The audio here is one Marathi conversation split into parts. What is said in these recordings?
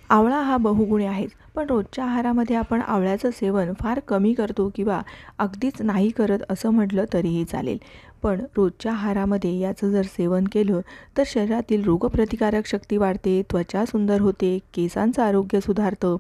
आवळा हा बहुगुणी आहेच, पण रोजच्या आहारामध्ये आपण आवळ्याचं सेवन फार कमी करतो किंवा अगदीच नाही करत असं म्हटलं तरीही चालेल. पण रोजच्या आहारामध्ये याचं जर सेवन केलं तर शरीरातील रोगप्रतिकारक शक्ती वाढते, त्वचा सुंदर होते, केसांचं आरोग्य सुधारतं.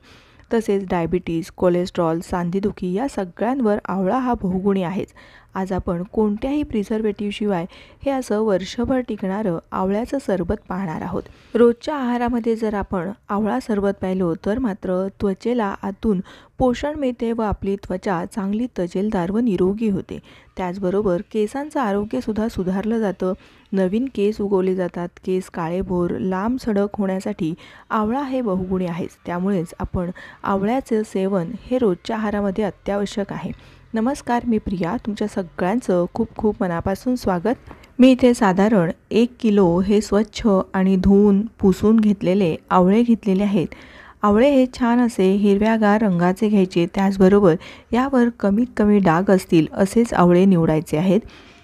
तसेच डायबिटीज, कोलेस्ट्रॉल, सांधेदुखी या सगळ्यांवर आवळा हा बहुगुणी आहेच. आज आपण कोणत्याही प्रिझर्वेटिव्हशिवाय हे असं वर्षभर टिकणारं आवळ्याचं सरबत पाहणार आहोत. रोजच्या आहारामध्ये जर आपण आवळा सरबत प्यायलो तर मात्र त्वचेला आतून पोषण मिळते व आपली त्वचा चांगली तजेलदार व निरोगी होते. त्याचबरोबर केसांचं आरोग्यसुद्धा सुधारलं जातं. नवीन केस उगवले जातात. केस काळेभोर लांब सडक होण्यासाठी आवळा हे बहुगुणी आहेच. त्यामुळेच आपण आवळ्याचं सेवन हे रोजच्या आहारामध्ये अत्यावश्यक आहे. नमस्कार, मी प्रिया. तुमच्या सगळ्यांचं खूप खूप मनापासून स्वागत. मी इथे साधारण 1 किलो हे स्वच्छ आणि धुवून पुसून घेतलेले आवळे घेतलेले आहेत. आवळे हे छान असे हिरव्यागार रंगाचे घ्यायचे. त्याचबरोबर यावर कमीत कमी डाग असतील असेच आवळे निवडायचे आहेत.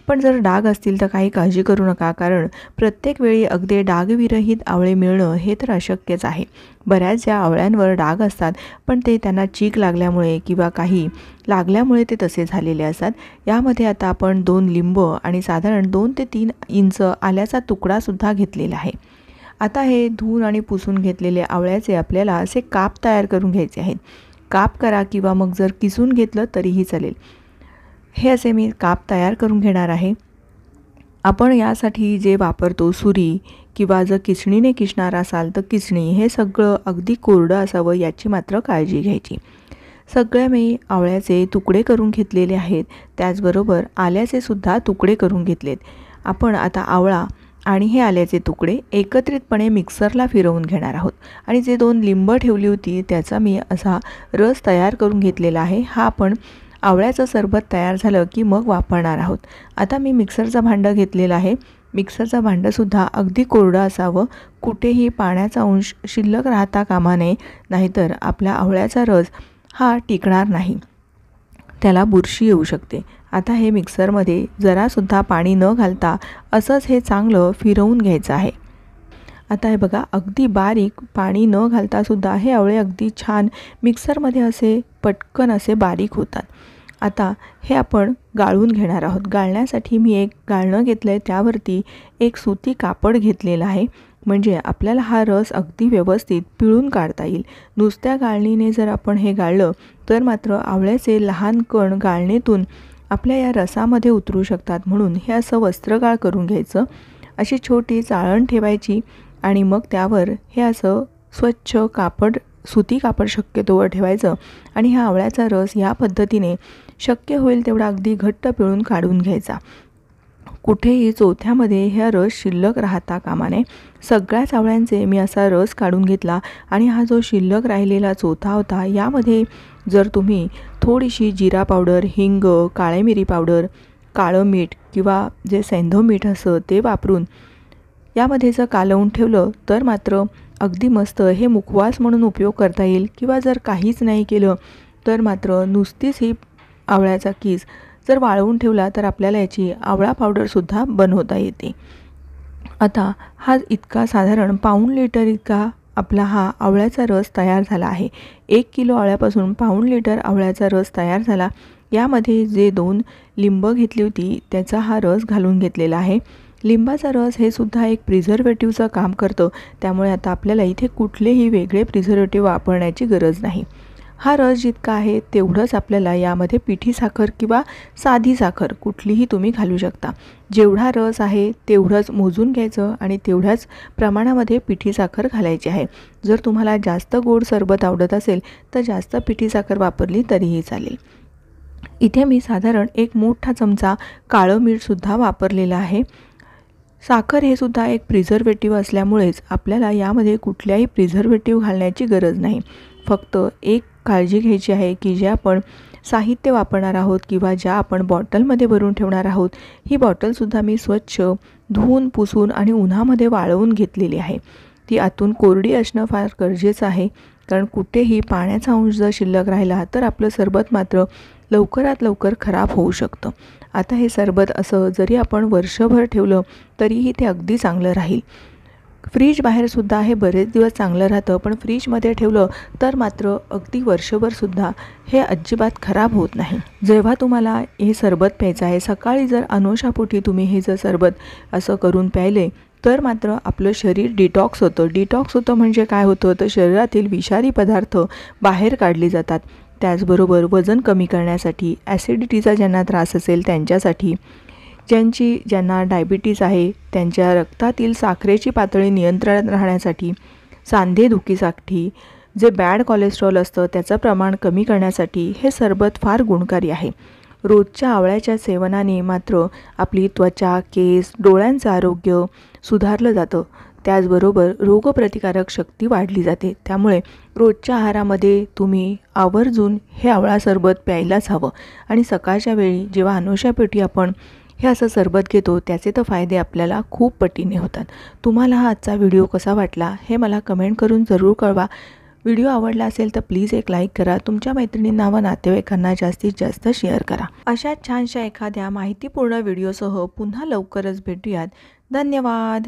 पण जर डाग असतील तर काही काळजी करू नका, कारण प्रत्येक वेळी अगदी डागविरहित आवळे मिळणं हे तर अशक्यच आहे. बऱ्याच ज्या आवळ्यांवर डाग असतात पण ते त्यांना चीक लागल्यामुळे किंवा काही लागल्यामुळे ते तसे झालेले असतात. यामध्ये आता आपण 2 लिंब आणि साधारण 2 ते 3 इंच आल्याचा तुकडासुद्धा घेतलेला आहे. आता हे धुवून आणि पुसून घेतलेले आवळ्याचे आपल्याला असे काप तयार करून घ्यायचे आहेत. काप करा किंवा मग जर किसून घेतलं तरीही चालेल. हे असे मी काप तयार करून घेणार आहे. आपण यासाठी जे वापरतो सुरी किंवा जर किसणीने किसणार असाल तर किसणी, हे सगळं अगदी कोरडं असावं याची मात्र काळजी घ्यायची. सगळे मी आवळ्याचे तुकडे करून घेतलेले आहेत. त्याचबरोबर आल्याचे सुद्धा तुकडे करून घेतलेत. आपण आता आवळा आणि हे आल्याचे तुकडे एकत्रितपणे मिक्सरला फिरवून घेणार आहोत. आणि जे 2 लिंब ठेवली होती त्याचा मी असा रस तयार करून घेतलेला आहे. हा आपण आवळ्याचं सरबत तयार झालं की मग वापरणार आहोत. आता मी मिक्सरचं भांडं घेतलेलं आहे. मिक्सरचं भांडंसुद्धा अगदी कोरडं असावं. कुठेही पाण्याचा अंश शिल्लक राहता कामा नये, नाहीतर आपल्या आवळ्याचा रस हा टिकणार नाही, त्याला बुरशी येऊ शकते. आता हे मिक्सरमध्ये जरासुद्धा पाणी न घालता असंच हे चांगलं फिरवून घ्यायचं आहे. आता हे बघा, अगदी बारीक पाणी न घालतासुद्धा हे आवळे अगदी छान मिक्सरमध्ये असे पटकन असे बारीक होतात. आता हे आपण गाळून घेणार आहोत. गाळण्यासाठी मी एक गाळणं घेतलं आहे. त्यावरती एक सुती कापड घेतलेलं आहे, म्हणजे आपल्याला हा रस अगदी व्यवस्थित पिळून काढता येईल. नुसत्या गाळणीने जर आपण हे गाळलं तर मात्र आवळ्याचे लहान कण गाळणीतून आपल्या या रसामध्ये उतरू शकतात. म्हणून हे असं वस्त्रगाळ करून घ्यायचं. अशी छोटी चाळण ठेवायची आणि मग त्यावर हे असं स्वच्छ कापड, सुती कापड शक्यतोवर ठेवायचं आणि हा आवळ्याचा रस या पद्धतीने शक्य होईल तेवढा अगदी घट्ट पिळून काढून घ्यायचा. कुठेही चोथ्यामध्ये हा रस शिल्लक राहता कामा नये. सगळ्याच आवळ्यांचे मी असा रस काढून घेतला आणि हा जो शिल्लक राहिलेला चोथा होता यामध्ये जर तुम्ही थोडीशी जिरा पावडर, हिंग, काळे मिरी पावडर, काळं मीठ किंवा जे सैंधव मीठ असं ते वापरून यामध्ये जर कालवून ठेवलं तर मात्र अगदी मस्त हे मुखवास म्हणून उपयोग करता येईल. किंवा जर काहीच नाही केलं तर मात्र नुसतीच ही आवळ्याचा किस जर वाळवून ठेवला तर आपल्याला याची आवळा पावडरसुद्धा बनवता येते. आता हा इतका साधारण पाऊण लिटर इतका आपला हा आवळ्याचा रस तयार झाला आहे. 1 किलो आवळ्यापासून पाऊण लिटर आवळ्याचा रस तयार झाला. यामध्ये जे 2 लिंब घेतली होती त्याचा हा रस घालून घेतलेला आहे. लिंबाचा रस हे सुद्धा एक प्रिझर्वेटिव्हचं काम करतं. त्यामुळे आता आपल्याला इथे कुठलेही वेगळे प्रिझर्वेटिव्ह वापरण्याची गरज नाही. हा रस जितका आहे तेवढंच आपल्याला यामध्ये पिठी साखर किंवा साधी साखर कुठलीही तुम्ही घालू शकता. जेवढा रस आहे तेवढंच मोजून घ्यायचं आणि तेवढ्याच प्रमाणामध्ये पिठी साखर घालायची आहे. जर तुम्हाला जास्त गोड सरबत आवडत असेल तर जास्त पिठी साखर वापरली तरीही चालेल. इथे मी साधारण 1 मोठा चमचा काळं मीठसुद्धा वापरलेलं आहे. साखर हे सुद्धा एक प्रिझर्वेटिव्ह असल्यामुळेच आपल्याला यामध्ये कुठल्याही प्रिझर्वेटिव्ह घालण्याची गरज नाही. फक्त एक काळजी घ्यायची आहे की जे आपण साहित्य वापरणार आहोत किंवा ज्या आपण बॉटलमध्ये भरून ठेवणार आहोत, ही बॉटलसुद्धा मी स्वच्छ धुवून पुसून आणि उन्हामध्ये वाळवून घेतलेली आहे. ती आतून कोरडी असणं फार गरजेचं आहे, कारण कुठेही पाण्याचा अंश जर शिल्लक राहिला तर आपलं सरबत मात्र लवकरात लवकर खराब होऊ शकतं. आता हे सरबत असं जरी आपण वर्षभर ठेवलं तरीही ते अगदी चांगलं राहील. फ्रीज बाहेरसुद्धा हे बरेच दिवस चांगलं राहतं, पण फ्रीजमध्ये ठेवलं तर मात्र अगदी वर्षभरसुद्धा हे अजिबात खराब होत नाही. जेव्हा तुम्हाला हे सरबत प्यायचं आहे, सकाळी जर अनोशापोटी तुम्ही हे जर सरबत असं करून प्यायले तर मात्र आपलं शरीर डिटॉक्स होतं. डिटॉक्स होतं म्हणजे काय होतं, तर शरीरातील विषारी पदार्थ बाहेर काढले जातात. त्याचबरोबर वजन कमी करण्यासाठी, ॲसिडिटीचा ज्यांना त्रास असेल त्यांच्यासाठी, ज्यांना डायबिटीज आहे त्यांच्या रक्तातील साखरेची पातळी नियंत्रणात राहण्यासाठी, सांधेदुखीसाठी, जे बॅड कोलेस्ट्रॉल असतं त्याचं प्रमाण कमी करण्यासाठी हे सरबत फार गुणकारी आहे. रोजच्या आवळ्याच्या सेवनाने मात्र आपली त्वचा, केस, डोळ्यांचं आरोग्य सुधारलं जातं. त्याचबरोबर रोगप्रतिकारक शक्ती वाढली जाते. त्यामुळे रोजच्या आहारामध्ये तुम्ही आवर्जून हे आवळा सरबत प्यायलाच हवं. आणि सकाळच्या वेळी जेव्हा अनोशापोटी आपण हे असं सरबत घेतो त्याचे तर फायदे आपल्याला खूप पटीने होतात. तुम्हाला हा आजचा व्हिडिओ कसा वाटला हे मला कमेंट करून जरूर कळवा. व्हिडिओ आवडला असेल तर प्लीज एक लाईक करा. तुमच्या मैत्रिणींना व नातेवाईकांना जास्तीत जास्त शेअर करा. अशा छानशा एखाद्या माहितीपूर्ण व्हिडिओसह पुन्हा लवकरच भेटूयात. धन्यवाद.